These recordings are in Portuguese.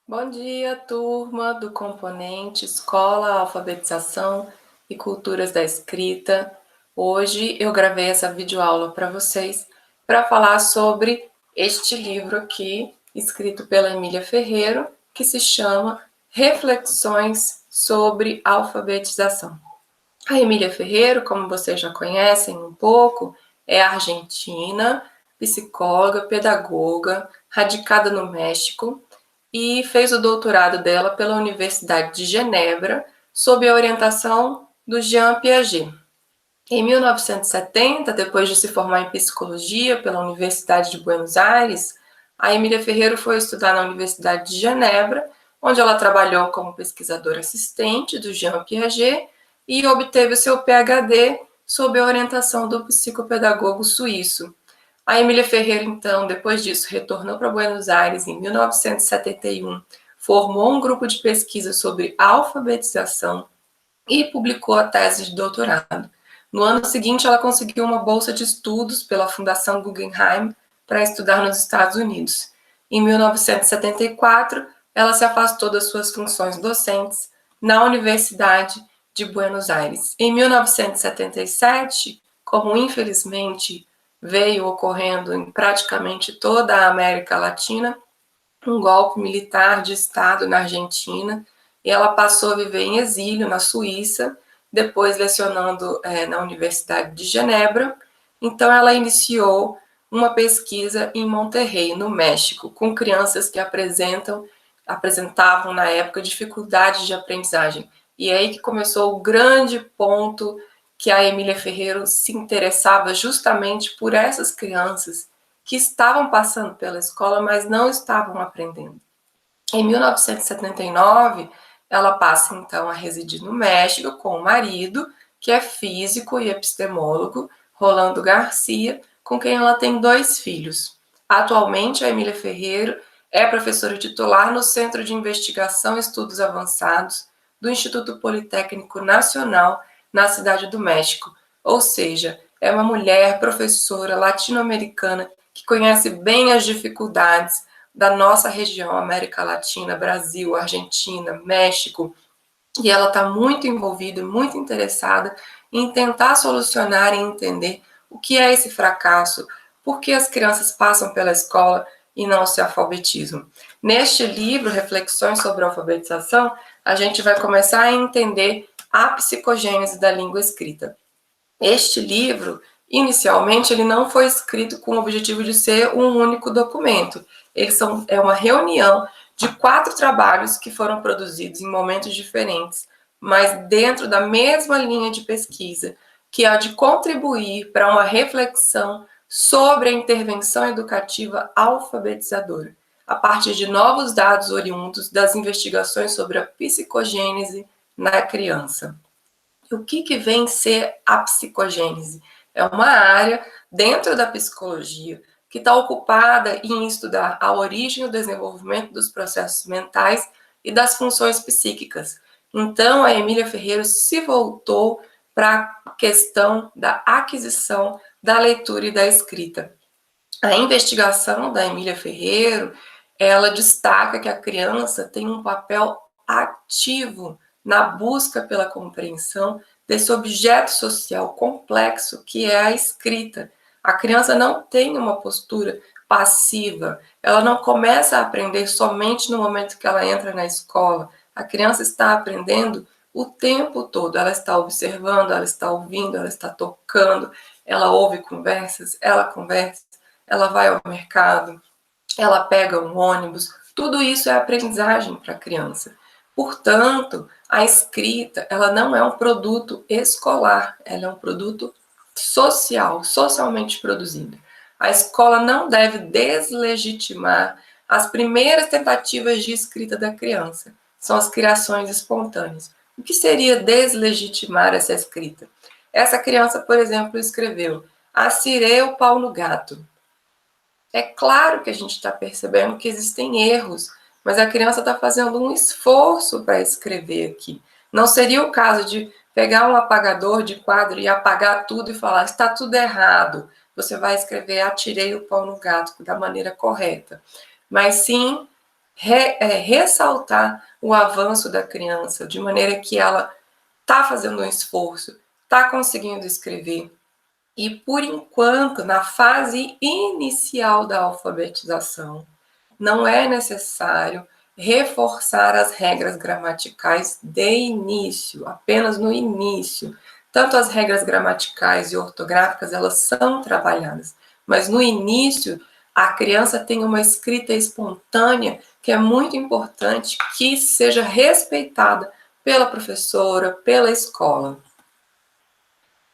Bom dia, turma do componente Escola, Alfabetização e Culturas da Escrita. Hoje eu gravei essa videoaula para vocês para falar sobre este livro aqui, escrito pela Emília Ferreiro, que se chama Reflexões sobre Alfabetização. A Emília Ferreiro, como vocês já conhecem um pouco, é argentina, psicóloga, pedagoga, radicada no México, e fez o doutorado dela pela Universidade de Genebra, sob a orientação do Jean Piaget. Em 1970, depois de se formar em psicologia pela Universidade de Buenos Aires, a Emília Ferreiro foi estudar na Universidade de Genebra, onde ela trabalhou como pesquisadora assistente do Jean Piaget e obteve o seu PhD sob a orientação do psicopedagogo suíço. A Emília Ferreira, então, depois disso, retornou para Buenos Aires em 1971, formou um grupo de pesquisa sobre alfabetização e publicou a tese de doutorado. No ano seguinte, ela conseguiu uma bolsa de estudos pela Fundação Guggenheim para estudar nos Estados Unidos. Em 1974, ela se afastou das suas funções docentes na Universidade de Buenos Aires. Em 1977, como infelizmente veio ocorrendo em praticamente toda a América Latina, um golpe militar de Estado na Argentina, e ela passou a viver em exílio na Suíça, depois lecionando na Universidade de Genebra. Então ela iniciou uma pesquisa em Monterrey, no México, com crianças que apresentavam na época dificuldades de aprendizagem. E é aí que começou o grande ponto que a Emília Ferreiro se interessava justamente por essas crianças que estavam passando pela escola, mas não estavam aprendendo. Em 1979, ela passa então a residir no México com o marido, que é físico e epistemólogo, Rolando Garcia, com quem ela tem 2 filhos. Atualmente, a Emília Ferreiro é professora titular no Centro de Investigação e Estudos Avançados do Instituto Politécnico Nacional, na Cidade do México. Ou seja, é uma mulher professora latino-americana que conhece bem as dificuldades da nossa região, América Latina, Brasil, Argentina, México, e ela está muito envolvida, muito interessada em tentar solucionar e entender o que é esse fracasso, por que as crianças passam pela escola e não se alfabetizam. Neste livro, Reflexões sobre a Alfabetização, a gente vai começar a entender a psicogênese da língua escrita. Este livro, inicialmente, ele não foi escrito com o objetivo de ser um único documento. É uma reunião de 4 trabalhos que foram produzidos em momentos diferentes, mas dentro da mesma linha de pesquisa, que é a de contribuir para uma reflexão sobre a intervenção educativa alfabetizadora, a partir de novos dados oriundos das investigações sobre a psicogênese na criança. O que vem ser a psicogênese? É uma área dentro da psicologia que está ocupada em estudar a origem e o desenvolvimento dos processos mentais e das funções psíquicas. Então, a Emília Ferreiro se voltou para a questão da aquisição da leitura e da escrita. A investigação da Emília Ferreiro, ela destaca que a criança tem um papel ativo na busca pela compreensão desse objeto social complexo que é a escrita. A criança não tem uma postura passiva, ela não começa a aprender somente no momento que ela entra na escola. A criança está aprendendo o tempo todo, ela está observando, ela está ouvindo, ela está tocando, ela ouve conversas, ela conversa, ela vai ao mercado, ela pega um ônibus, tudo isso é aprendizagem para a criança. Portanto, a escrita, ela não é um produto escolar, ela é um produto social, socialmente produzido. A escola não deve deslegitimar as primeiras tentativas de escrita da criança, são as criações espontâneas. O que seria deslegitimar essa escrita? Essa criança, por exemplo, escreveu: "Acirei o pau no gato". É claro que a gente está percebendo que existem erros, mas a criança está fazendo um esforço para escrever aqui. Não seria o caso de pegar um apagador de quadro e apagar tudo e falar: está tudo errado. Você vai escrever "atirei o pau no gato" da maneira correta. Mas sim ressaltar o avanço da criança, de maneira que ela está fazendo um esforço, está conseguindo escrever. E, por enquanto, na fase inicial da alfabetização, não é necessário reforçar as regras gramaticais de início, apenas no início. Tanto as regras gramaticais e ortográficas, elas são trabalhadas, mas no início, a criança tem uma escrita espontânea que é muito importante que seja respeitada pela professora, pela escola.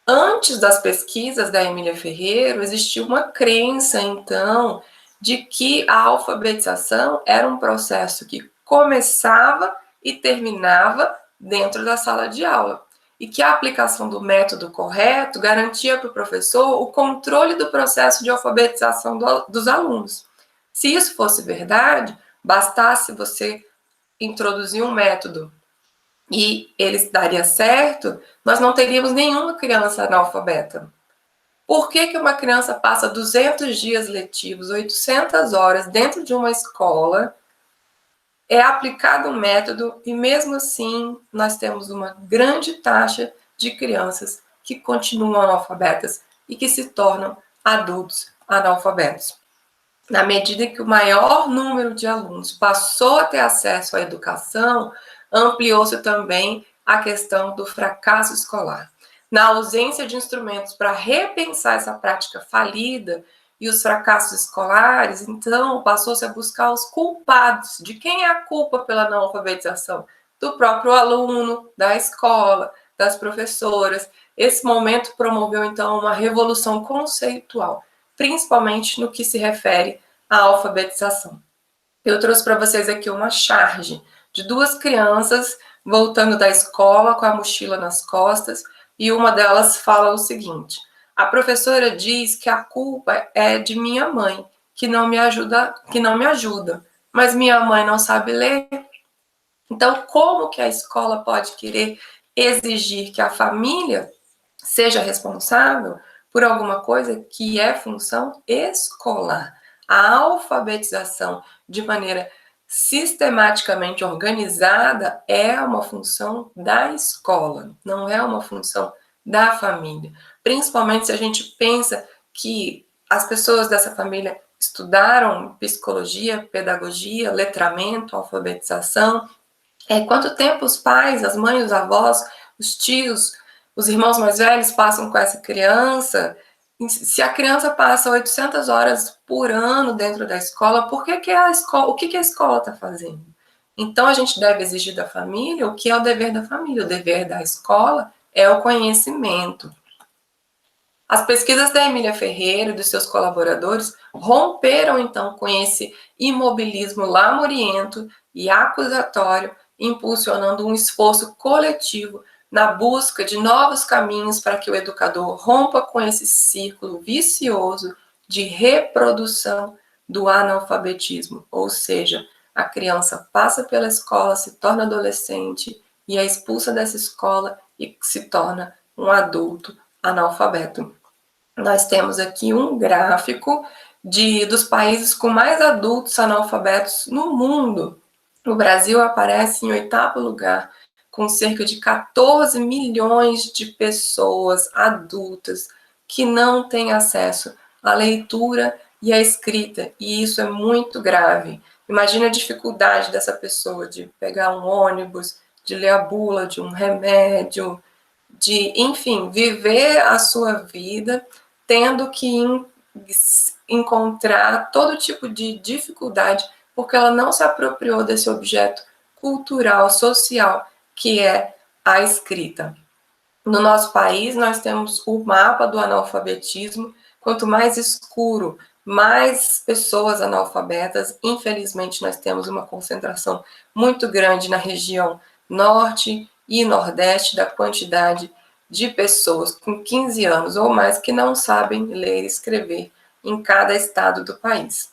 Antes das pesquisas da Emília Ferreiro, existia uma crença, então, de que a alfabetização era um processo que começava e terminava dentro da sala de aula, e que a aplicação do método correto garantia para o professor o controle do processo de alfabetização dos alunos. Se isso fosse verdade, bastasse você introduzir um método e ele daria certo, nós não teríamos nenhuma criança analfabeta. Por que uma criança passa 200 dias letivos, 800 horas dentro de uma escola, é aplicado um método e mesmo assim nós temos uma grande taxa de crianças que continuam analfabetas e que se tornam adultos analfabetos? Na medida que o maior número de alunos passou a ter acesso à educação, ampliou-se também a questão do fracasso escolar. Na ausência de instrumentos para repensar essa prática falida e os fracassos escolares, então passou-se a buscar os culpados. De quem é a culpa pela não alfabetização? Do próprio aluno, da escola, das professoras. Esse momento promoveu, então, uma revolução conceitual, principalmente no que se refere à alfabetização. Eu trouxe para vocês aqui uma charge de duas crianças voltando da escola com a mochila nas costas, e uma delas fala o seguinte: a professora diz que a culpa é de minha mãe, que não me ajuda, mas minha mãe não sabe ler. Então, como que a escola pode querer exigir que a família seja responsável por alguma coisa que é função escolar? A alfabetização de maneira sistematicamente organizada é uma função da escola, não é uma função da família. Principalmente se a gente pensa que as pessoas dessa família estudaram psicologia, pedagogia, letramento, alfabetização. Quanto tempo os pais, as mães, os avós, os tios, os irmãos mais velhos passam com essa criança? Se a criança passa 800 horas por ano dentro da escola, por que a escola, o que a escola está fazendo? Então, a gente deve exigir da família o que é o dever da família. O dever da escola é o conhecimento. As pesquisas da Emília Ferreira e dos seus colaboradores romperam, então, com esse imobilismo lamuriento e acusatório, impulsionando um esforço coletivo na busca de novos caminhos para que o educador rompa com esse círculo vicioso de reprodução do analfabetismo, ou seja, a criança passa pela escola, se torna adolescente e é expulsa dessa escola e se torna um adulto analfabeto. Nós temos aqui um gráfico dos países com mais adultos analfabetos no mundo. O Brasil aparece em 8º lugar, com cerca de 14 milhões de pessoas adultas que não têm acesso à leitura e à escrita, e isso é muito grave. Imagina a dificuldade dessa pessoa de pegar um ônibus, de ler a bula de um remédio, de, enfim, viver a sua vida tendo que encontrar todo tipo de dificuldade porque ela não se apropriou desse objeto cultural, social, que é a escrita. No nosso país, nós temos o mapa do analfabetismo. Quanto mais escuro, mais pessoas analfabetas. Infelizmente, nós temos uma concentração muito grande na região norte e nordeste da quantidade de pessoas com 15 anos ou mais que não sabem ler e escrever em cada estado do país.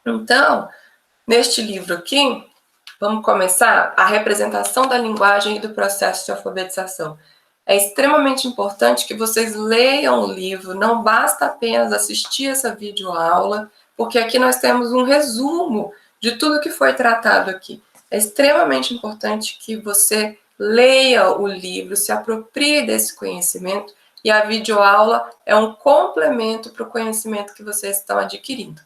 Então, neste livro aqui, vamos começar a representação da linguagem e do processo de alfabetização. É extremamente importante que vocês leiam o livro, não basta apenas assistir essa videoaula, porque aqui nós temos um resumo de tudo que foi tratado aqui. É extremamente importante que você leia o livro, se aproprie desse conhecimento, e a videoaula é um complemento para o conhecimento que vocês estão adquirindo.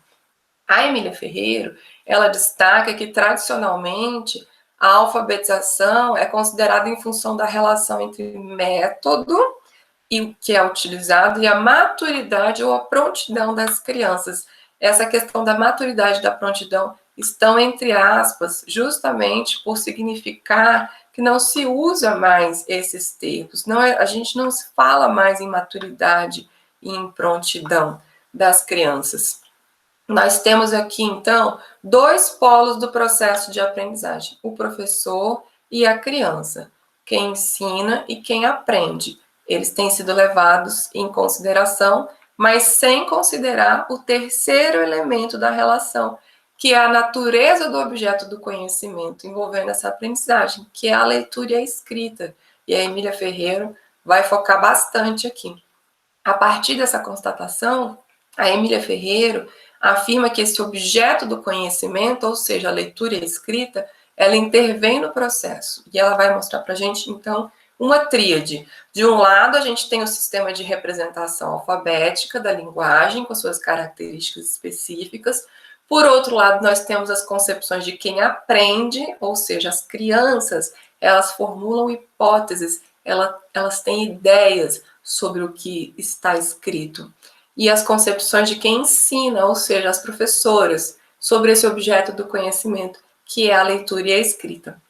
A Emília Ferreiro, ela destaca que, tradicionalmente, a alfabetização é considerada em função da relação entre método e o que é utilizado e a maturidade ou a prontidão das crianças. Essa questão da maturidade e da prontidão estão entre aspas, justamente por significar que não se usa mais esses termos. A gente não se fala mais em maturidade e em prontidão das crianças. Nós temos aqui, então, dois polos do processo de aprendizagem: o professor e a criança, quem ensina e quem aprende. Eles têm sido levados em consideração, mas sem considerar o terceiro elemento da relação, que é a natureza do objeto do conhecimento envolvendo essa aprendizagem, que é a leitura e a escrita. E a Emília Ferreiro vai focar bastante aqui. A partir dessa constatação, a Emília Ferreiro afirma que esse objeto do conhecimento, ou seja, a leitura e a escrita, ela intervém no processo. E ela vai mostrar para a gente, então, uma tríade. De um lado, a gente tem o sistema de representação alfabética da linguagem, com suas características específicas. Por outro lado, nós temos as concepções de quem aprende, ou seja, as crianças, elas formulam hipóteses, elas têm ideias sobre o que está escrito. E as concepções de quem ensina, ou seja, as professoras, sobre esse objeto do conhecimento, que é a leitura e a escrita.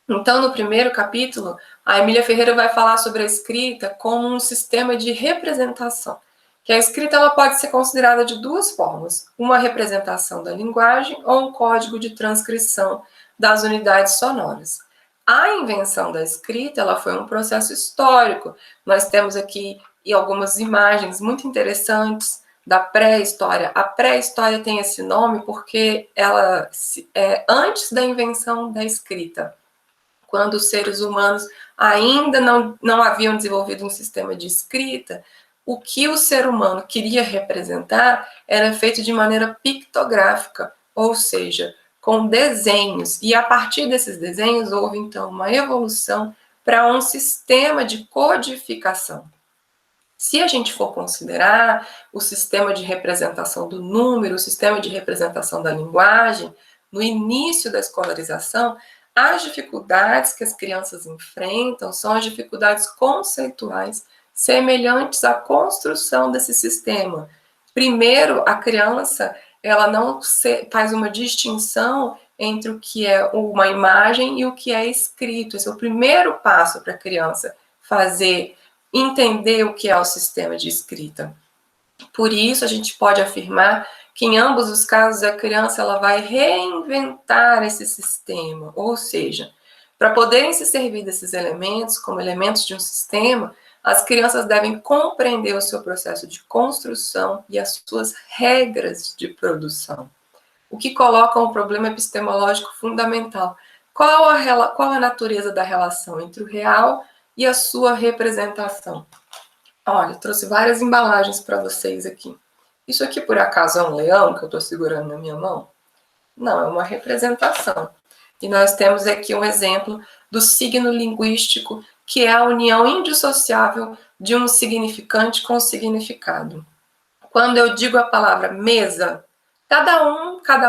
Então, no primeiro capítulo, a Emília Ferreira vai falar sobre a escrita como um sistema de representação, que a escrita ela pode ser considerada de duas formas: uma representação da linguagem ou um código de transcrição das unidades sonoras. A invenção da escrita ela foi um processo histórico. Nós temos aqui algumas imagens muito interessantes da pré-história. A pré-história tem esse nome porque ela é antes da invenção da escrita, quando os seres humanos ainda não haviam desenvolvido um sistema de escrita. O que o ser humano queria representar era feito de maneira pictográfica, ou seja, com desenhos, e a partir desses desenhos houve então uma evolução para um sistema de codificação. Se a gente for considerar o sistema de representação do número, o sistema de representação da linguagem, no início da escolarização, as dificuldades que as crianças enfrentam são as dificuldades conceituais semelhantes à construção desse sistema. Primeiro, a criança ela não faz uma distinção entre o que é uma imagem e o que é escrito. Esse é o primeiro passo para a criança entender o que é o sistema de escrita. Por isso, a gente pode afirmar que em ambos os casos a criança ela vai reinventar esse sistema, ou seja, para poderem se servir desses elementos como elementos de um sistema, as crianças devem compreender o seu processo de construção e as suas regras de produção, o que coloca um problema epistemológico fundamental. Qual a natureza da relação entre o real e a sua representação? Olha, eu trouxe várias embalagens para vocês aqui. Isso aqui, por acaso, é um leão que eu estou segurando na minha mão? Não, é uma representação. E nós temos aqui um exemplo do signo linguístico, que é a união indissociável de um significante com significado. Quando eu digo a palavra mesa, cada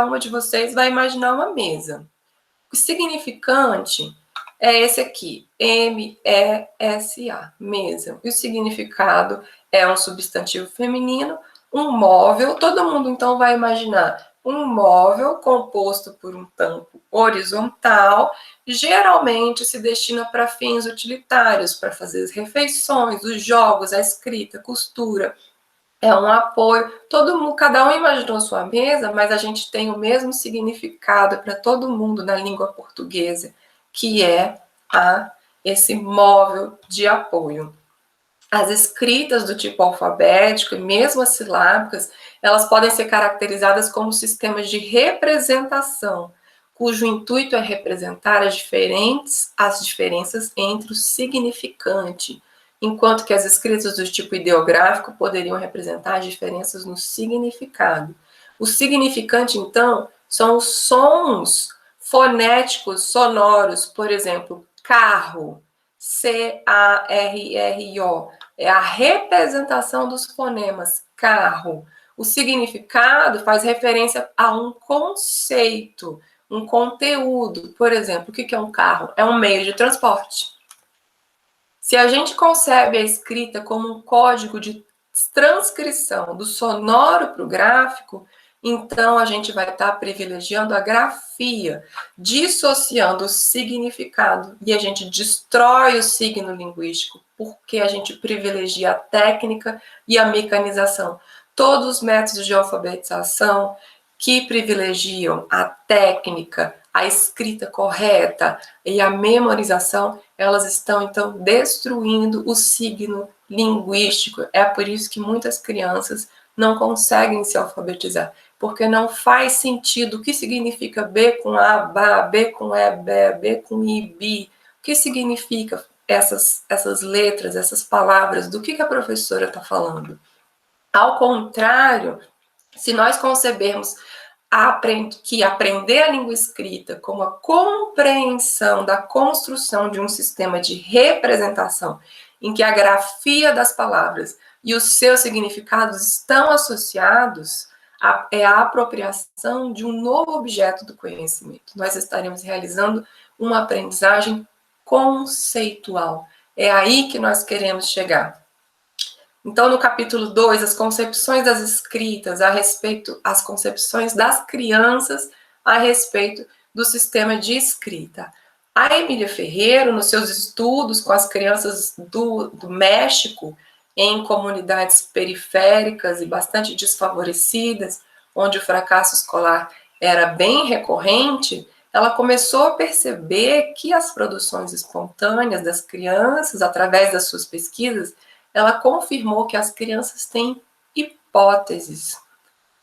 uma de vocês vai imaginar uma mesa. O significante é esse aqui, M-E-S-A, mesa. E o significado é um substantivo feminino, um móvel. Todo mundo, então, vai imaginar um móvel composto por um tampo horizontal, geralmente se destina para fins utilitários, para fazer as refeições, os jogos, a escrita, a costura. É um apoio. Cada um imaginou sua mesa, mas a gente tem o mesmo significado para todo mundo na língua portuguesa, que é esse móvel de apoio. As escritas do tipo alfabético e mesmo as silábicas, elas podem ser caracterizadas como sistemas de representação, cujo intuito é representar as diferenças entre o significante, enquanto que as escritas do tipo ideográfico poderiam representar as diferenças no significado. O significante, então, são os sons fonéticos sonoros, por exemplo, carro, C-A-R-R-O, é a representação dos fonemas, carro. O significado faz referência a um conceito, um conteúdo. Por exemplo, o que é um carro? É um meio de transporte. Se a gente concebe a escrita como um código de transcrição do sonoro para o gráfico, então a gente vai estar privilegiando a grafia, dissociando o significado, e a gente destrói o signo linguístico, porque a gente privilegia a técnica e a mecanização. Todos os métodos de alfabetização que privilegiam a técnica, a escrita correta e a memorização, elas estão, então, destruindo o signo linguístico. É por isso que muitas crianças não conseguem se alfabetizar, porque não faz sentido o que significa B com A, BA, B com E, B, B com I, BI. O que significa essas letras, essas palavras, do que a professora está falando. Ao contrário, se nós concebermos que aprender a língua escrita como a compreensão da construção de um sistema de representação em que a grafia das palavras e os seus significados estão associados, é a apropriação de um novo objeto do conhecimento. Nós estaremos realizando uma aprendizagem conceitual. É aí que nós queremos chegar. Então, no capítulo 2, as concepções das escritas as concepções das crianças a respeito do sistema de escrita. A Emília Ferreiro, nos seus estudos com as crianças do México, em comunidades periféricas e bastante desfavorecidas, onde o fracasso escolar era bem recorrente, ela começou a perceber que as produções espontâneas das crianças, através das suas pesquisas, ela confirmou que as crianças têm hipóteses.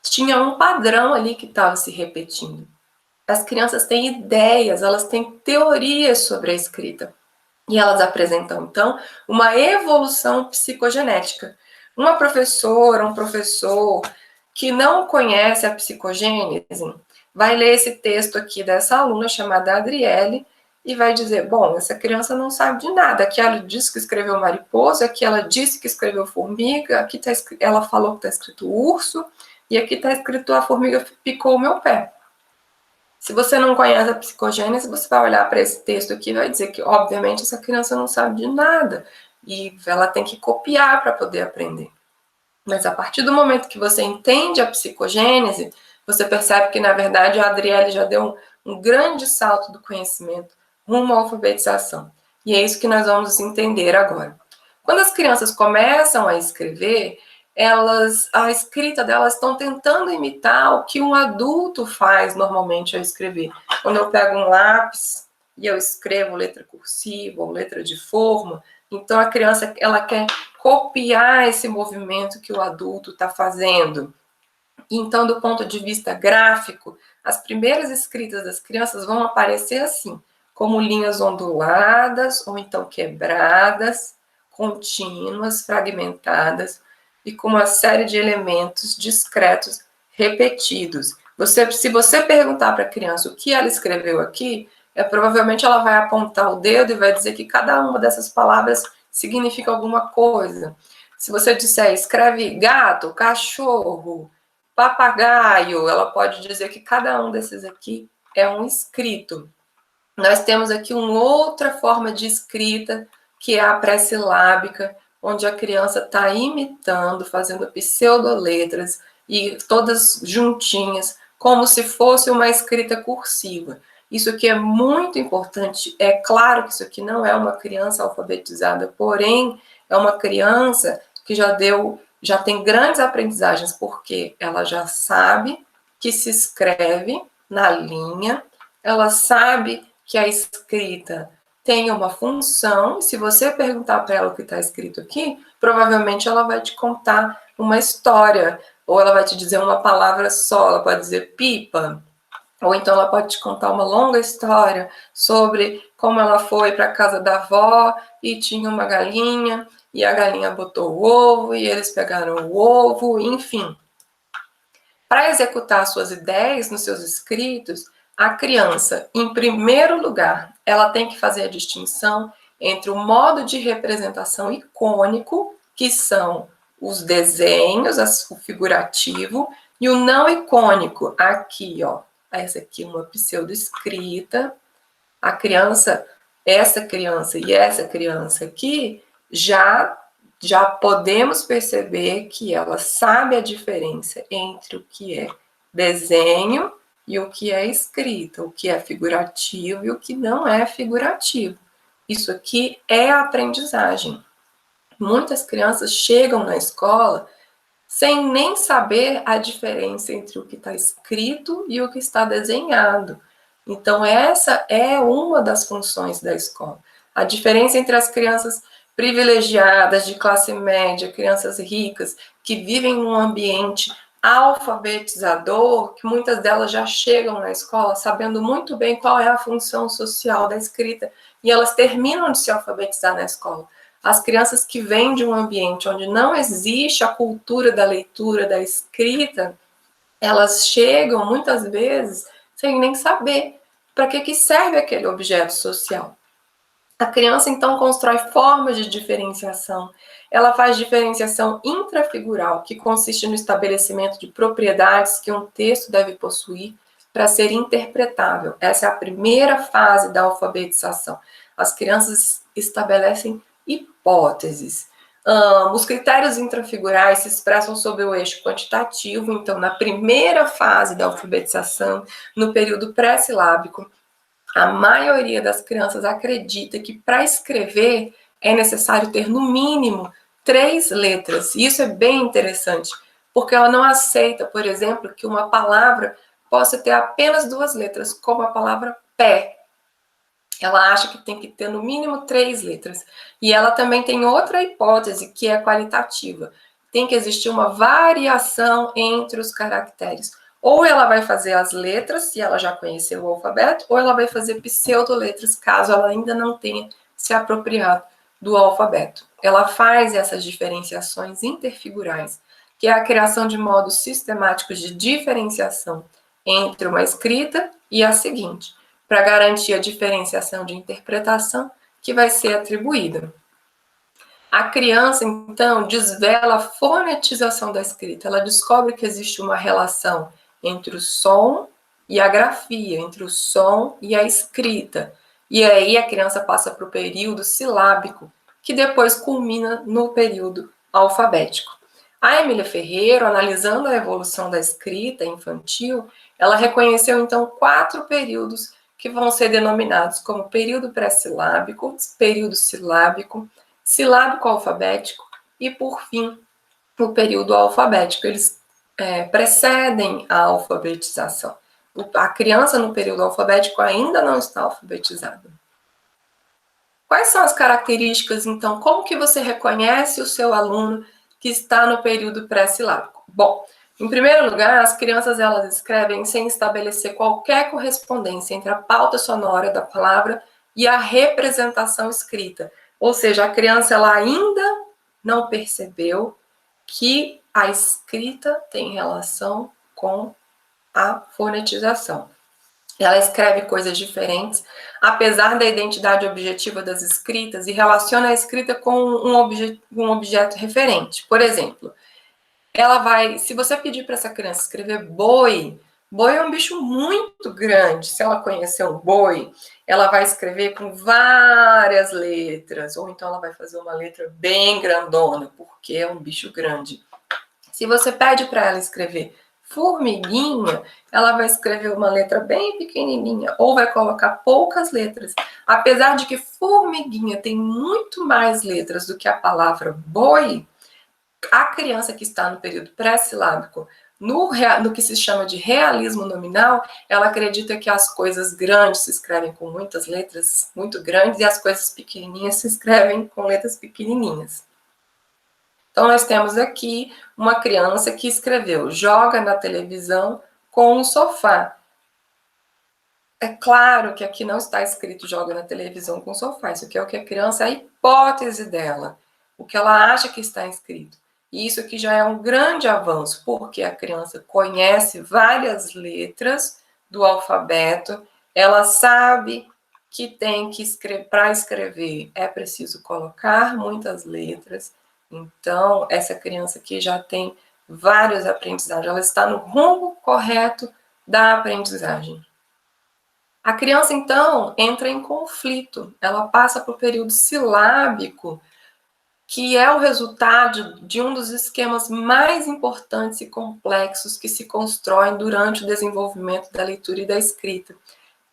Tinha um padrão ali que estava se repetindo. As crianças têm ideias, elas têm teorias sobre a escrita. E elas apresentam, então, uma evolução psicogenética. Uma professora, um professor que não conhece a psicogênese, vai ler esse texto aqui dessa aluna chamada Adriele, e vai dizer, bom, essa criança não sabe de nada, aqui ela disse que escreveu mariposa, aqui ela disse que escreveu formiga, aqui ela falou que está escrito urso, e aqui está escrito a formiga picou o meu pé. Se você não conhece a psicogênese, você vai olhar para esse texto aqui e vai dizer que, obviamente, essa criança não sabe de nada, e ela tem que copiar para poder aprender. Mas a partir do momento que você entende a psicogênese, você percebe que, na verdade, a Adriele já deu um grande salto do conhecimento rumo à alfabetização. E é isso que nós vamos entender agora. Quando as crianças começam a escrever, a escrita delas estão tentando imitar o que um adulto faz normalmente ao escrever. Quando eu pego um lápis e eu escrevo letra cursiva ou letra de forma, então a criança ela quer copiar esse movimento que o adulto está fazendo. Então, do ponto de vista gráfico, as primeiras escritas das crianças vão aparecer assim, como linhas onduladas ou então quebradas, contínuas, fragmentadas e com uma série de elementos discretos repetidos. Se você perguntar para a criança o que ela escreveu aqui, provavelmente ela vai apontar o dedo e vai dizer que cada uma dessas palavras significa alguma coisa. Se você disser escreve gato, cachorro, papagaio, ela pode dizer que cada um desses aqui é um escrito. Nós temos aqui uma outra forma de escrita, que é a pré-silábica, onde a criança está imitando, fazendo pseudoletras, e todas juntinhas, como se fosse uma escrita cursiva. Isso aqui é muito importante. É claro que isso aqui não é uma criança alfabetizada, porém, é uma criança que já tem grandes aprendizagens, porque ela já sabe que se escreve na linha, ela sabe que a escrita tem uma função, e se você perguntar para ela o que está escrito aqui, provavelmente ela vai te contar uma história, ou ela vai te dizer uma palavra só, ela pode dizer pipa, ou então ela pode te contar uma longa história sobre como ela foi para a casa da avó e tinha uma galinha, e a galinha botou o ovo, e eles pegaram o ovo, enfim. Para executar suas ideias nos seus escritos, a criança, em primeiro lugar, ela tem que fazer a distinção entre o modo de representação icônico, que são os desenhos, o figurativo, e o não icônico, aqui, ó, essa aqui é uma pseudo-escrita. A criança, essa criança e essa criança aqui, já podemos perceber que ela sabe a diferença entre o que é desenho e o que é escrita, o que é figurativo e o que não é figurativo. Isso aqui é aprendizagem. Muitas crianças chegam na escola sem nem saber a diferença entre o que está escrito e o que está desenhado. Então, essa é uma das funções da escola. A diferença entre as crianças privilegiadas, de classe média, crianças ricas, que vivem num ambiente alfabetizador, que muitas delas já chegam na escola sabendo muito bem qual é a função social da escrita, e elas terminam de se alfabetizar na escola. As crianças que vêm de um ambiente onde não existe a cultura da leitura, da escrita, elas chegam muitas vezes sem nem saber para que serve aquele objeto social. A criança, então, constrói formas de diferenciação. Ela faz diferenciação intrafigural, que consiste no estabelecimento de propriedades que um texto deve possuir para ser interpretável. Essa é a primeira fase da alfabetização. As crianças estabelecem hipóteses. Os critérios intrafigurais se expressam sob o eixo quantitativo, então, na primeira fase da alfabetização, no período pré-silábico, a maioria das crianças acredita que para escrever é necessário ter, no mínimo, 3 letras. E isso é bem interessante, porque ela não aceita, por exemplo, que uma palavra possa ter apenas 2 letras, como a palavra pé. Ela acha que tem que ter, no mínimo, 3 letras. E ela também tem outra hipótese, que é qualitativa. Tem que existir uma variação entre os caracteres. Ou ela vai fazer as letras, se ela já conheceu o alfabeto, ou ela vai fazer pseudoletras, caso ela ainda não tenha se apropriado do alfabeto. Ela faz essas diferenciações interfigurais, que é a criação de modos sistemáticos de diferenciação entre uma escrita e a seguinte, para garantir a diferenciação de interpretação que vai ser atribuída. A criança, então, desvela a fonetização da escrita. Ela descobre que existe uma relação entre o som e a grafia, entre o som e a escrita. E aí a criança passa para o período silábico, que depois culmina no período alfabético. A Emília Ferreiro, analisando a evolução da escrita infantil, ela reconheceu, então, 4 períodos que vão ser denominados como período pré-silábico, período silábico, silábico alfabético e, por fim, o período alfabético. Eles precedem a alfabetização. A criança no período alfabético ainda não está alfabetizada. Quais são as características, então? Como que você reconhece o seu aluno que está no período pré-silábico? Bom, em primeiro lugar, as crianças elas escrevem sem estabelecer qualquer correspondência entre a pauta sonora da palavra e a representação escrita. Ou seja, a criança ela ainda não percebeu que a escrita tem relação com a fonetização. Ela escreve coisas diferentes, apesar da identidade objetiva das escritas, e relaciona a escrita com um objeto referente. Por exemplo, ela vai, se você pedir para essa criança escrever boi, boi é um bicho muito grande. Se ela conhecer um boi, ela vai escrever com várias letras, ou então ela vai fazer uma letra bem grandona, porque é um bicho grande. Se você pede para ela escrever formiguinha, ela vai escrever uma letra bem pequenininha, ou vai colocar poucas letras. Apesar de que formiguinha tem muito mais letras do que a palavra boi, a criança que está no período pré-silábico, no que se chama de realismo nominal, ela acredita que as coisas grandes se escrevem com muitas letras muito grandes e as coisas pequenininhas se escrevem com letras pequenininhas. Então, nós temos aqui uma criança que escreveu joga na televisão com um sofá. É claro que aqui não está escrito joga na televisão com sofá. Isso aqui é o que a criança, é a hipótese dela, o que ela acha que está escrito. E isso aqui já é um grande avanço, porque a criança conhece várias letras do alfabeto, ela sabe que tem que escrever, para escrever é preciso colocar muitas letras. Então, essa criança aqui já tem vários aprendizagens, ela está no rumo correto da aprendizagem. A criança, então, entra em conflito, ela passa para o período silábico, que é o resultado de um dos esquemas mais importantes e complexos que se constroem durante o desenvolvimento da leitura e da escrita.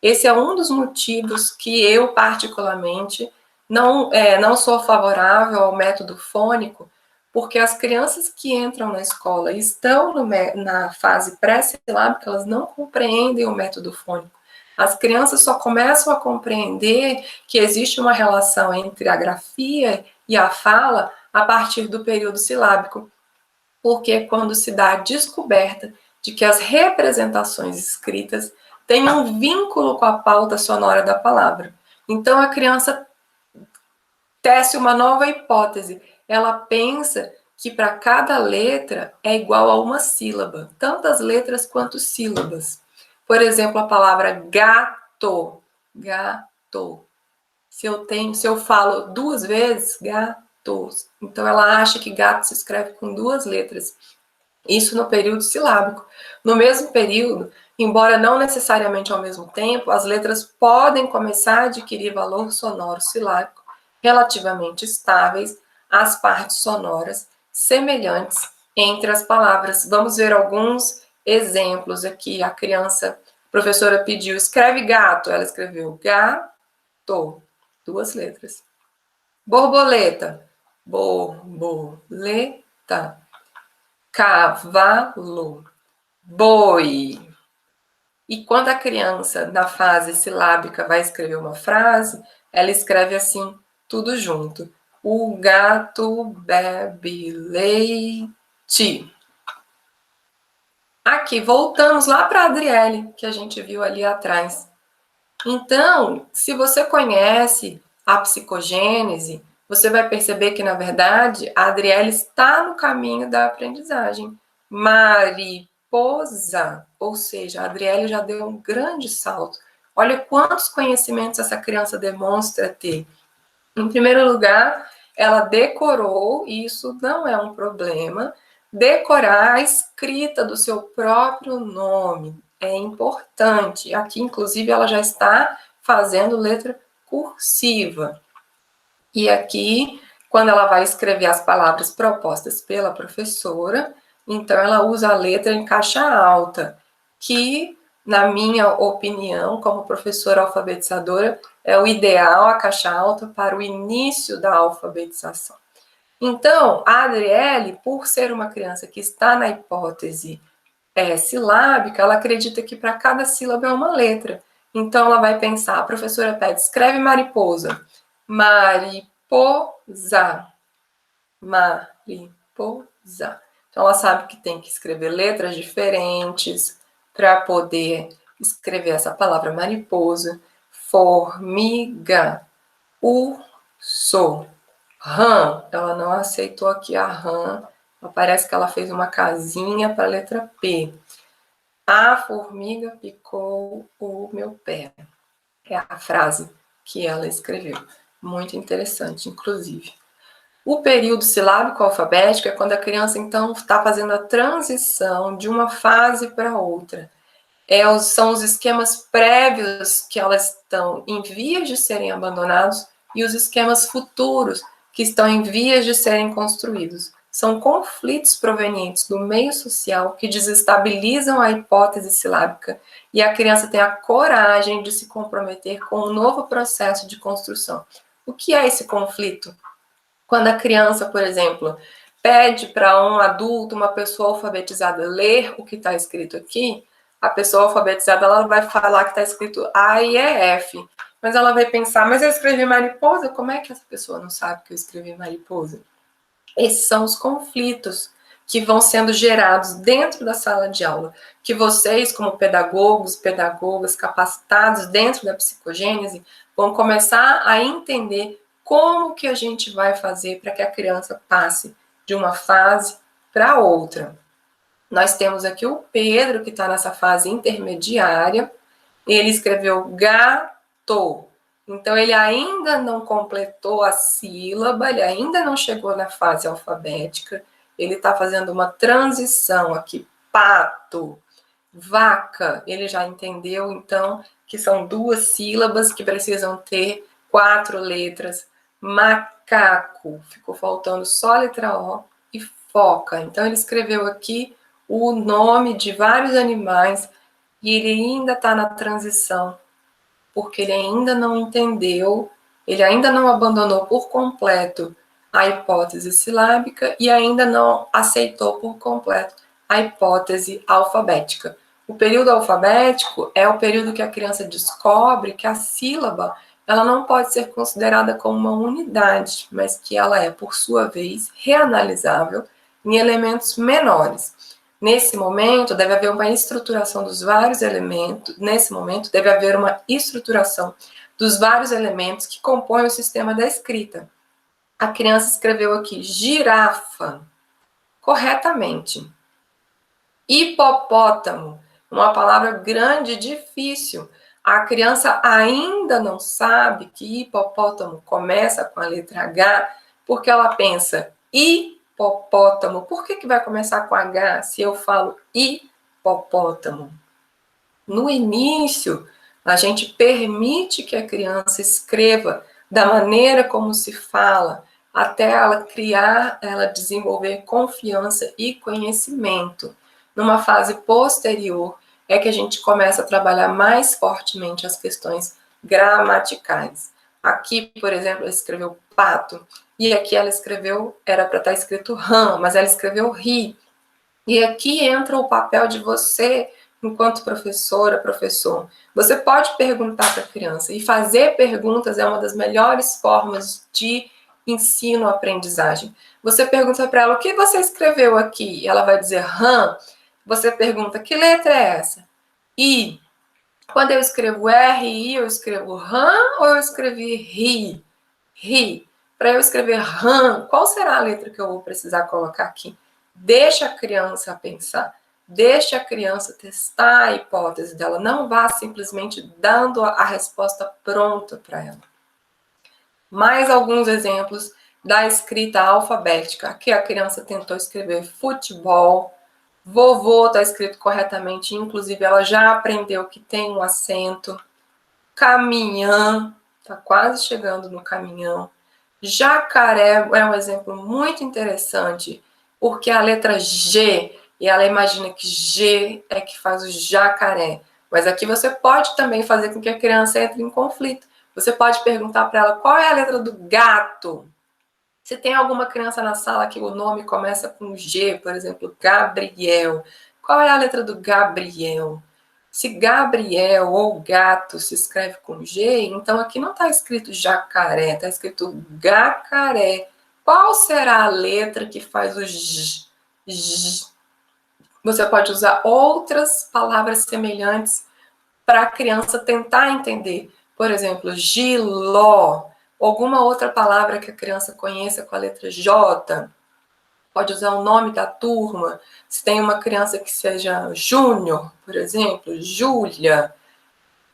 Esse é um dos motivos que eu, particularmente, não sou favorável ao método fônico, porque as crianças que entram na escola e estão na fase pré-silábica, elas não compreendem o método fônico. As crianças só começam a compreender que existe uma relação entre a grafia e a fala a partir do período silábico, porque quando se dá a descoberta de que as representações escritas têm um vínculo com a pauta sonora da palavra. Então a criança tece uma nova hipótese. Ela pensa que para cada letra é igual a uma sílaba, tantas letras quanto sílabas. Por exemplo, a palavra gato, gato. Se eu falo duas vezes, gatos. Então ela acha que gato se escreve com duas letras. Isso no período silábico. No mesmo período, embora não necessariamente ao mesmo tempo, as letras podem começar a adquirir valor sonoro silábico relativamente estáveis às partes sonoras semelhantes entre as palavras. Vamos ver alguns exemplos aqui. A criança, a professora pediu, escreve gato. Ela escreveu gato, duas letras. Borboleta, borboleta. Cavalo, boi. E quando a criança, na fase silábica, vai escrever uma frase, ela escreve assim, tudo junto. O gato bebe leite. Aqui, voltamos lá para a Adriele, que a gente viu ali atrás. Então, se você conhece a psicogênese, você vai perceber que, na verdade, a Adriele está no caminho da aprendizagem. Mariposa, ou seja, a Adriele já deu um grande salto. Olha quantos conhecimentos essa criança demonstra ter. Em primeiro lugar, ela decorou, e isso não é um problema, decorar a escrita do seu próprio nome. É importante. Aqui, inclusive, ela já está fazendo letra cursiva. E aqui, quando ela vai escrever as palavras propostas pela professora, então ela usa a letra em caixa alta, que, na minha opinião, como professora alfabetizadora, é o ideal a caixa alta para o início da alfabetização. Então, a Adriele, por ser uma criança que está na hipótese silábica, ela acredita que para cada sílaba é uma letra. Então, ela vai pensar, a professora pede, escreve mariposa. Mariposa. Mariposa. Então, ela sabe que tem que escrever letras diferentes para poder escrever essa palavra mariposa. Formiga. Urso. Rã. Ela não aceitou aqui a rã. Parece que ela fez uma casinha para a letra P. A formiga picou o meu pé. É a frase que ela escreveu. Muito interessante, inclusive. O período silábico alfabético é quando a criança, então, está fazendo a transição de uma fase para outra. São os esquemas prévios que elas estão em vias de serem abandonados e os esquemas futuros que estão em vias de serem construídos. São conflitos provenientes do meio social que desestabilizam a hipótese silábica e a criança tem a coragem de se comprometer com um novo processo de construção. O que é esse conflito? Quando a criança, por exemplo, pede para um adulto, uma pessoa alfabetizada, ler o que está escrito aqui, a pessoa alfabetizada ela vai falar que está escrito A e F, mas ela vai pensar, mas eu escrevi mariposa? Como é que essa pessoa não sabe que eu escrevi mariposa? Esses são os conflitos que vão sendo gerados dentro da sala de aula, que vocês, como pedagogos, pedagogas capacitados dentro da psicogênese, vão começar a entender como que a gente vai fazer para que a criança passe de uma fase para outra. Nós temos aqui o Pedro, que está nessa fase intermediária. Ele escreveu gato. Então, ele ainda não completou a sílaba, ele ainda não chegou na fase alfabética. Ele está fazendo uma transição aqui. Pato, vaca, ele já entendeu, então, que são 2 sílabas que precisam ter 4 letras. Macaco, ficou faltando só a letra O e foca. Então, ele escreveu aqui o nome de vários animais e ele ainda está na transição, porque ele ainda não entendeu, ele ainda não abandonou por completo a hipótese silábica e ainda não aceitou por completo a hipótese alfabética. O período alfabético é o período que a criança descobre que a sílaba ela não pode ser considerada como uma unidade, mas que ela é, por sua vez, reanalisável em elementos menores. Nesse momento, deve haver uma estruturação dos vários elementos, nesse momento, deve haver uma estruturação dos vários elementos que compõem o sistema da escrita. A criança escreveu aqui girafa, corretamente. Hipopótamo, uma palavra grande e difícil. A criança ainda não sabe que hipopótamo começa com a letra H, porque ela pensa hipopótamo. Por que vai começar com H se eu falo hipopótamo? No início, a gente permite que a criança escreva da maneira como se fala, até ela criar, ela desenvolver confiança e conhecimento. Numa fase posterior, é que a gente começa a trabalhar mais fortemente as questões gramaticais. Aqui, por exemplo, ela escreveu pato, e aqui ela escreveu, era para estar escrito rã, mas ela escreveu ri. E aqui entra o papel de você, enquanto professora, professor. Você pode perguntar para a criança, e fazer perguntas é uma das melhores formas de ensino-aprendizagem. Você pergunta para ela, o que você escreveu aqui? E ela vai dizer, rã. Você pergunta, que letra é essa? I. Quando eu escrevo R-I, eu escrevo rã ou eu escrevi ri? Ri. Para eu escrever rã, qual será a letra que eu vou precisar colocar aqui? Deixa a criança pensar, deixa a criança testar a hipótese dela, não vá simplesmente dando a resposta pronta para ela. Mais alguns exemplos da escrita alfabética. Aqui a criança tentou escrever futebol, vovô está escrito corretamente, inclusive ela já aprendeu que tem um acento. Caminhão, está quase chegando no caminhão. Jacaré é um exemplo muito interessante, porque a letra G, e ela imagina que G é que faz o jacaré. Mas aqui você pode também fazer com que a criança entre em conflito. Você pode perguntar para ela qual é a letra do gato. Se tem alguma criança na sala que o nome começa com G, por exemplo, Gabriel, qual é a letra do Gabriel? Se Gabriel ou gato se escreve com G, então aqui não está escrito jacaré, está escrito gacaré. Qual será a letra que faz o J? J? Você pode usar outras palavras semelhantes para a criança tentar entender. Por exemplo, giló, alguma outra palavra que a criança conheça com a letra J. Pode usar o nome da turma. Se tem uma criança que seja Júnior, por exemplo, Júlia,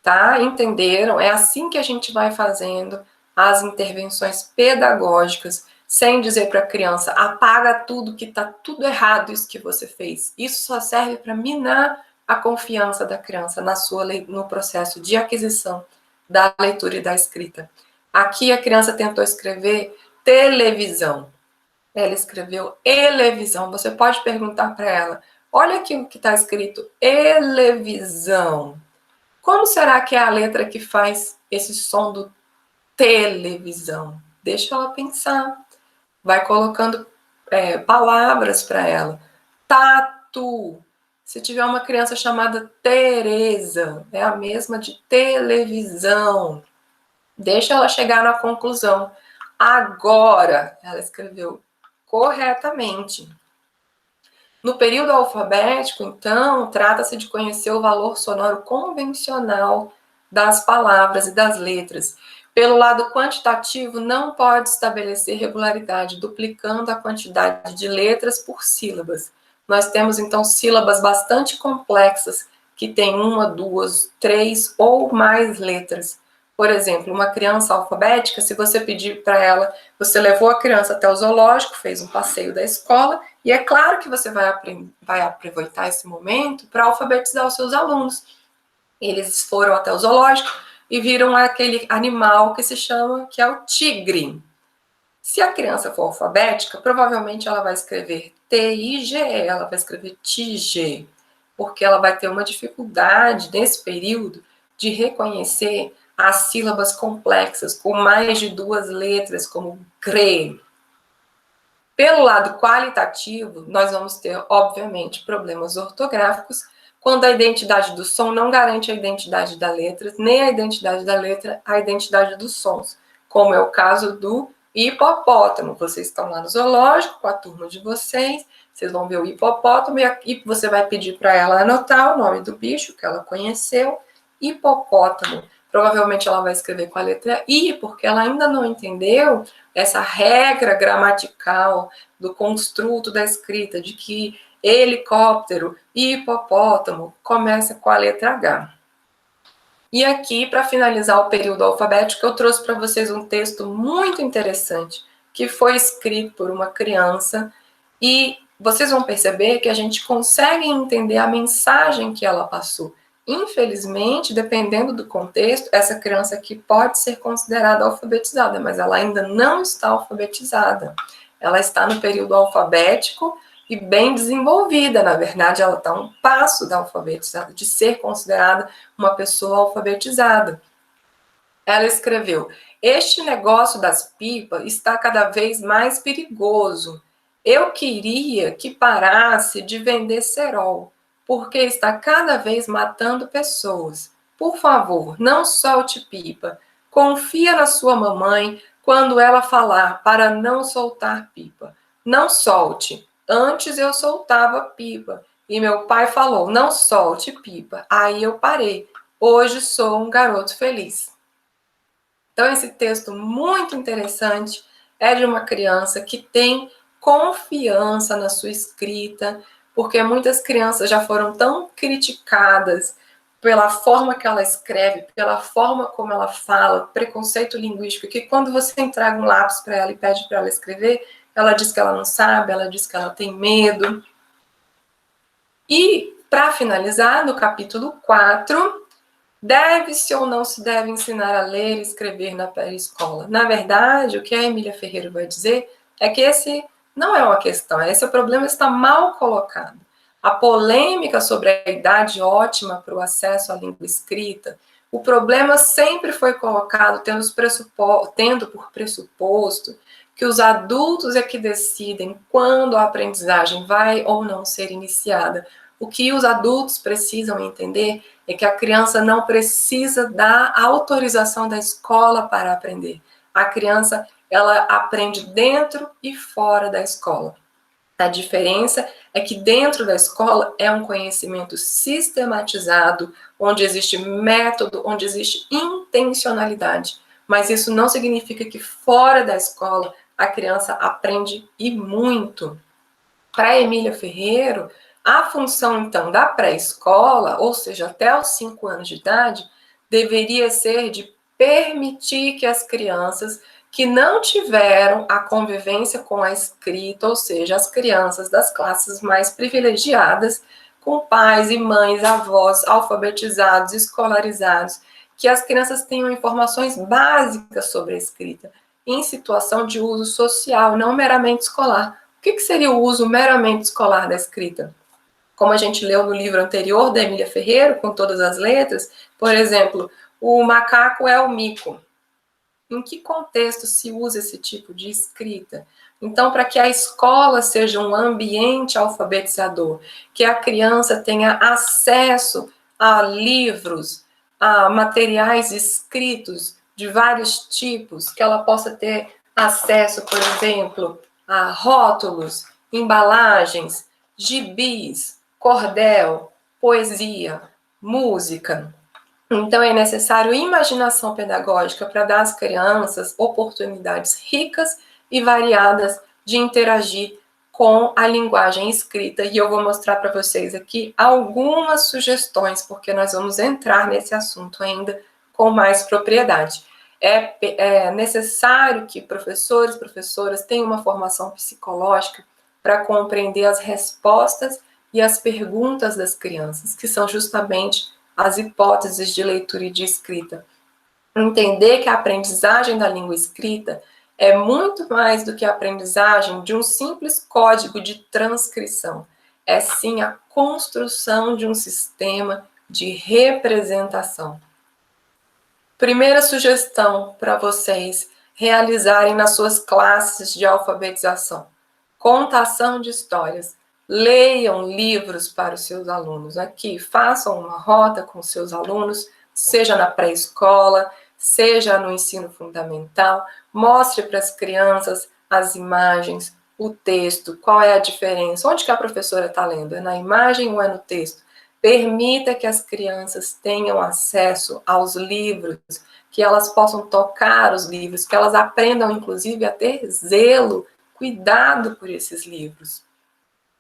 tá? Entenderam? É assim que a gente vai fazendo as intervenções pedagógicas, sem dizer para a criança, apaga tudo que está tudo errado isso que você fez. Isso só serve para minar a confiança da criança no processo de aquisição da leitura e da escrita. Aqui a criança tentou escrever televisão. Ela escreveu elevisão. Você pode perguntar para ela, olha aqui o que está escrito elevisão. Como será que é a letra que faz esse som do televisão? Deixa ela pensar. Vai colocando palavras para ela. Tatu. Se tiver uma criança chamada Tereza, é a mesma de televisão. Deixa ela chegar na conclusão. Agora, ela escreveu corretamente. No período alfabético, então, trata-se de conhecer o valor sonoro convencional das palavras e das letras. Pelo lado quantitativo, não pode estabelecer regularidade, duplicando a quantidade de letras por sílabas. Nós temos, então, sílabas bastante complexas, que têm uma, duas, três ou mais letras. Por exemplo, uma criança alfabética, se você pedir para ela, você levou a criança até o zoológico, fez um passeio da escola, e é claro que você vai aproveitar esse momento para alfabetizar os seus alunos. Eles foram até o zoológico e viram aquele animal que se chama, que é o tigre. Se a criança for alfabética, provavelmente ela vai escrever T-I-G-E, ela vai escrever tigre, porque ela vai ter uma dificuldade nesse período de reconhecer as sílabas complexas com mais de duas letras, como gre. Pelo lado qualitativo, nós vamos ter, obviamente, problemas ortográficos, quando a identidade do som não garante a identidade da letra, nem a identidade da letra, a identidade dos sons, como é o caso do hipopótamo. Vocês estão lá no zoológico com a turma de vocês, vocês vão ver o hipopótamo e você vai pedir para ela anotar o nome do bicho que ela conheceu, hipopótamo. Provavelmente ela vai escrever com a letra I, porque ela ainda não entendeu essa regra gramatical do construto da escrita, de que helicóptero e hipopótamo começa com a letra H. E aqui, para finalizar o período alfabético, eu trouxe para vocês um texto muito interessante, que foi escrito por uma criança, e vocês vão perceber que a gente consegue entender a mensagem que ela passou. Infelizmente, dependendo do contexto, essa criança aqui pode ser considerada alfabetizada, mas ela ainda não está alfabetizada. Ela está no período alfabético e bem desenvolvida. Na verdade, ela está a um passo da alfabetização, de ser considerada uma pessoa alfabetizada. Ela escreveu: este negócio das pipas está cada vez mais perigoso. Eu queria que parasse de vender cerol, porque está cada vez matando pessoas. Por favor, não solte pipa. Confia na sua mamãe quando ela falar para não soltar pipa. Não solte. Antes eu soltava pipa. E meu pai falou, não solte pipa. Aí eu parei. Hoje sou um garoto feliz. Então, esse texto muito interessante é de uma criança que tem confiança na sua escrita, porque muitas crianças já foram tão criticadas pela forma que ela escreve, pela forma como ela fala, preconceito linguístico, que quando você entrega um lápis para ela e pede para ela escrever, ela diz que ela não sabe, ela diz que ela tem medo. E, para finalizar, no capítulo 4, deve-se ou não se deve ensinar a ler e escrever na pré-escola? Na verdade, o que a Emília Ferreira vai dizer é que esse não é uma questão, esse problema está mal colocado. A polêmica sobre a idade ótima para o acesso à língua escrita, o problema sempre foi colocado tendo por pressuposto que os adultos é que decidem quando a aprendizagem vai ou não ser iniciada. O que os adultos precisam entender é que a criança não precisa da autorização da escola para aprender. A criança, ela aprende dentro e fora da escola. A diferença é que dentro da escola é um conhecimento sistematizado, onde existe método, onde existe intencionalidade. Mas isso não significa que fora da escola a criança aprende e muito. Para Emília Ferreira, a função, então, da pré-escola, ou seja, até os 5 anos de idade, deveria ser de permitir que as crianças que não tiveram a convivência com a escrita, ou seja, as crianças das classes mais privilegiadas, com pais e mães, avós alfabetizados, escolarizados, que as crianças tenham informações básicas sobre a escrita, em situação de uso social, não meramente escolar. O que seria o uso meramente escolar da escrita? Como a gente leu no livro anterior da Emília Ferreira, com todas as letras, por exemplo, o macaco é o mico. Em que contexto se usa esse tipo de escrita? Então, para que a escola seja um ambiente alfabetizador, que a criança tenha acesso a livros, a materiais escritos de vários tipos, que ela possa ter acesso, por exemplo, a rótulos, embalagens, gibis, cordel, poesia, música. Então, é necessário imaginação pedagógica para dar às crianças oportunidades ricas e variadas de interagir com a linguagem escrita. E eu vou mostrar para vocês aqui algumas sugestões, porque nós vamos entrar nesse assunto ainda com mais propriedade. É necessário que professores e professoras tenham uma formação psicológica para compreender as respostas e as perguntas das crianças, que são justamente as hipóteses de leitura e de escrita. Entender que a aprendizagem da língua escrita é muito mais do que a aprendizagem de um simples código de transcrição. É sim a construção de um sistema de representação. Primeira sugestão para vocês realizarem nas suas classes de alfabetização: contação de histórias. Leiam livros para os seus alunos. Aqui, façam uma rota com os seus alunos, seja na pré-escola, seja no ensino fundamental. Mostre para as crianças as imagens, o texto, qual é a diferença, onde que a professora está lendo, é na imagem ou é no texto? Permita que as crianças tenham acesso aos livros, que elas possam tocar os livros, que elas aprendam, inclusive, a ter zelo, cuidado por esses livros.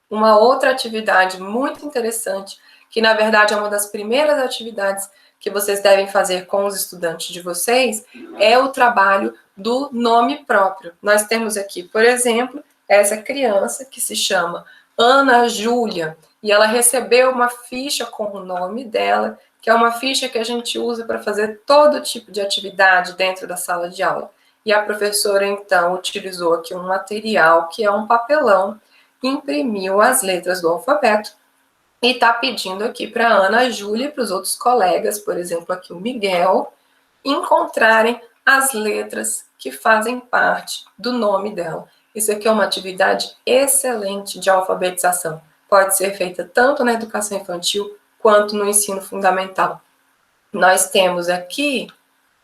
Uma outra atividade muito interessante, que na verdade é uma das primeiras atividades que vocês devem fazer com os estudantes de vocês, é o trabalho do nome próprio. Nós temos aqui, por exemplo, essa criança que se chama Ana Júlia, e ela recebeu uma ficha com o nome dela, que é uma ficha que a gente usa para fazer todo tipo de atividade dentro da sala de aula. E a professora, então, utilizou aqui um material que é um papelão, imprimiu as letras do alfabeto e está pedindo aqui para a Ana Júlia e para os outros colegas, por exemplo, aqui o Miguel, encontrarem as letras que fazem parte do nome dela. Isso aqui é uma atividade excelente de alfabetização. Pode ser feita tanto na educação infantil quanto no ensino fundamental. Nós temos aqui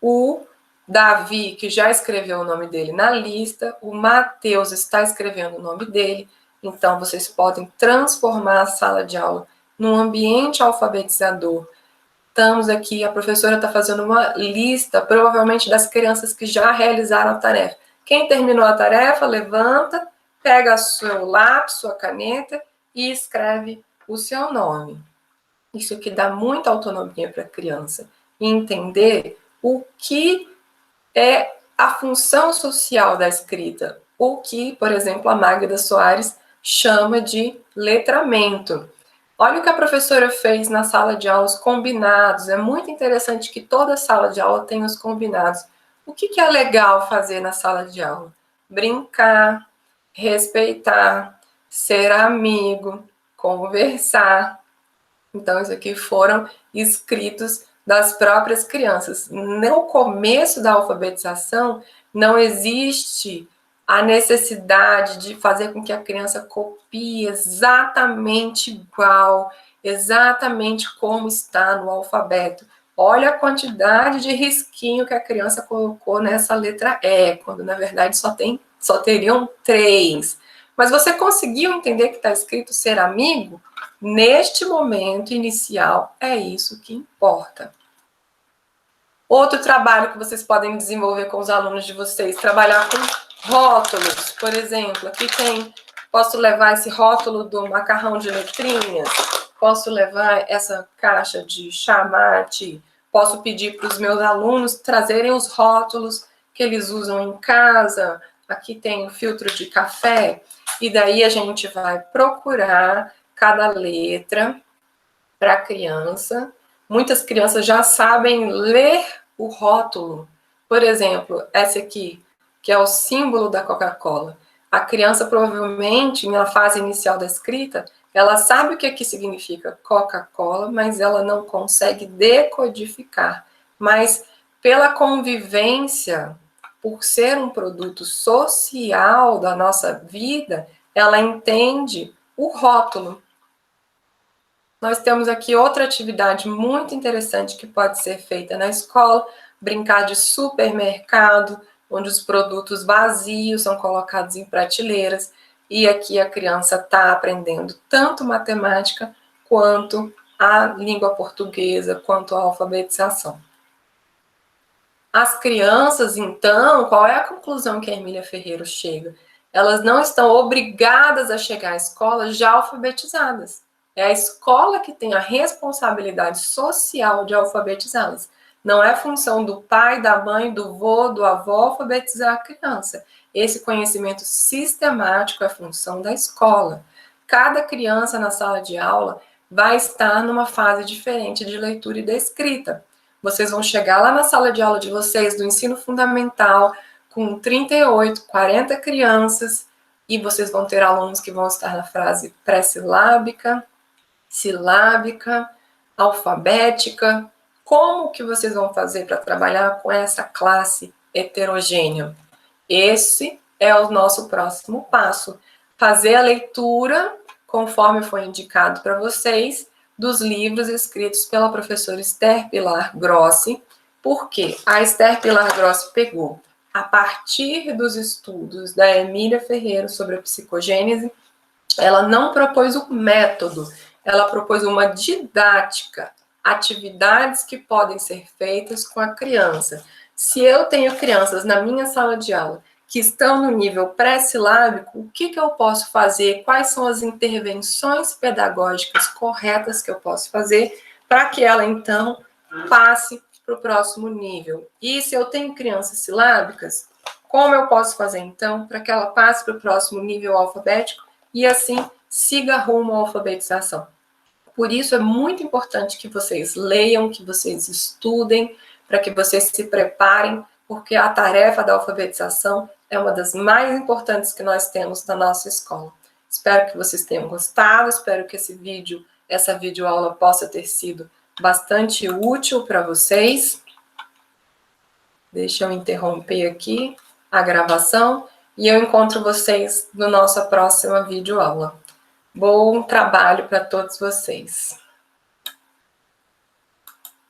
o Davi, que já escreveu o nome dele na lista, o Matheus está escrevendo o nome dele, então vocês podem transformar a sala de aula num ambiente alfabetizador. Estamos aqui, a professora está fazendo uma lista, provavelmente das crianças que já realizaram a tarefa. Quem terminou a tarefa, levanta, pega seu lápis, sua caneta e escreve o seu nome. Isso aqui dá muita autonomia para a criança. Entender o que é a função social da escrita, o que, por exemplo, a Magda Soares chama de letramento. Olha o que a professora fez na sala de aula, os combinados. É muito interessante que toda sala de aula tenha os combinados. O que é legal fazer na sala de aula? Brincar, respeitar, ser amigo, conversar. Então, isso aqui foram escritos das próprias crianças. No começo da alfabetização, não existe a necessidade de fazer com que a criança copie exatamente igual, exatamente como está no alfabeto. Olha a quantidade de risquinho que a criança colocou nessa letra E, quando na verdade só teriam 3. Mas você conseguiu entender que está escrito ser amigo? Neste momento inicial, é isso que importa. Outro trabalho que vocês podem desenvolver com os alunos de vocês, trabalhar com rótulos. Por exemplo, aqui posso levar esse rótulo do macarrão de letrinhas, posso levar essa caixa de chamate, posso pedir para os meus alunos trazerem os rótulos que eles usam em casa. Aqui tem o filtro de café, e daí a gente vai procurar cada letra para a criança. Muitas crianças já sabem ler o rótulo. Por exemplo, essa aqui, que é o símbolo da Coca-Cola. A criança provavelmente, na fase inicial da escrita, ela sabe o que aqui significa Coca-Cola, mas ela não consegue decodificar. Mas pela convivência, por ser um produto social da nossa vida, ela entende o rótulo. Nós temos aqui outra atividade muito interessante que pode ser feita na escola, brincar de supermercado, onde os produtos vazios são colocados em prateleiras, e aqui a criança está aprendendo tanto matemática quanto à língua portuguesa quanto à alfabetização. As crianças, então, qual é a conclusão que a Emília Ferreiro chega? Elas não estão obrigadas a chegar à escola já alfabetizadas. É a escola que tem a responsabilidade social de alfabetizá-las. Não é função do pai, da mãe, do vô, do avô alfabetizar a criança. Esse conhecimento sistemático é função da escola. Cada criança na sala de aula vai estar numa fase diferente de leitura e de escrita. Vocês vão chegar lá na sala de aula de vocês, do ensino fundamental, com 38, 40 crianças, e vocês vão ter alunos que vão estar na fase pré-silábica, silábica, alfabética. Como que vocês vão fazer para trabalhar com essa classe heterogênea? Esse é o nosso próximo passo. Fazer a leitura, conforme foi indicado para vocês, dos livros escritos pela professora Esther Pilar Grossi. Por quê? A Esther Pilar Grossi pegou, a partir dos estudos da Emília Ferreiro sobre a psicogênese, ela não propôs um método, ela propôs uma didática, atividades que podem ser feitas com a criança. Se eu tenho crianças na minha sala de aula que estão no nível pré-silábico, o que eu posso fazer? Quais são as intervenções pedagógicas corretas que eu posso fazer para que ela, então, passe para o próximo nível? E se eu tenho crianças silábicas, como eu posso fazer, então, para que ela passe para o próximo nível alfabético e, assim, siga rumo à alfabetização? Por isso, é muito importante que vocês leiam, que vocês estudem, para que vocês se preparem, porque a tarefa da alfabetização é uma das mais importantes que nós temos na nossa escola. Espero que vocês tenham gostado, espero que essa videoaula possa ter sido bastante útil para vocês. Deixa eu interromper aqui a gravação e eu encontro vocês na nossa próxima videoaula. Bom trabalho para todos vocês.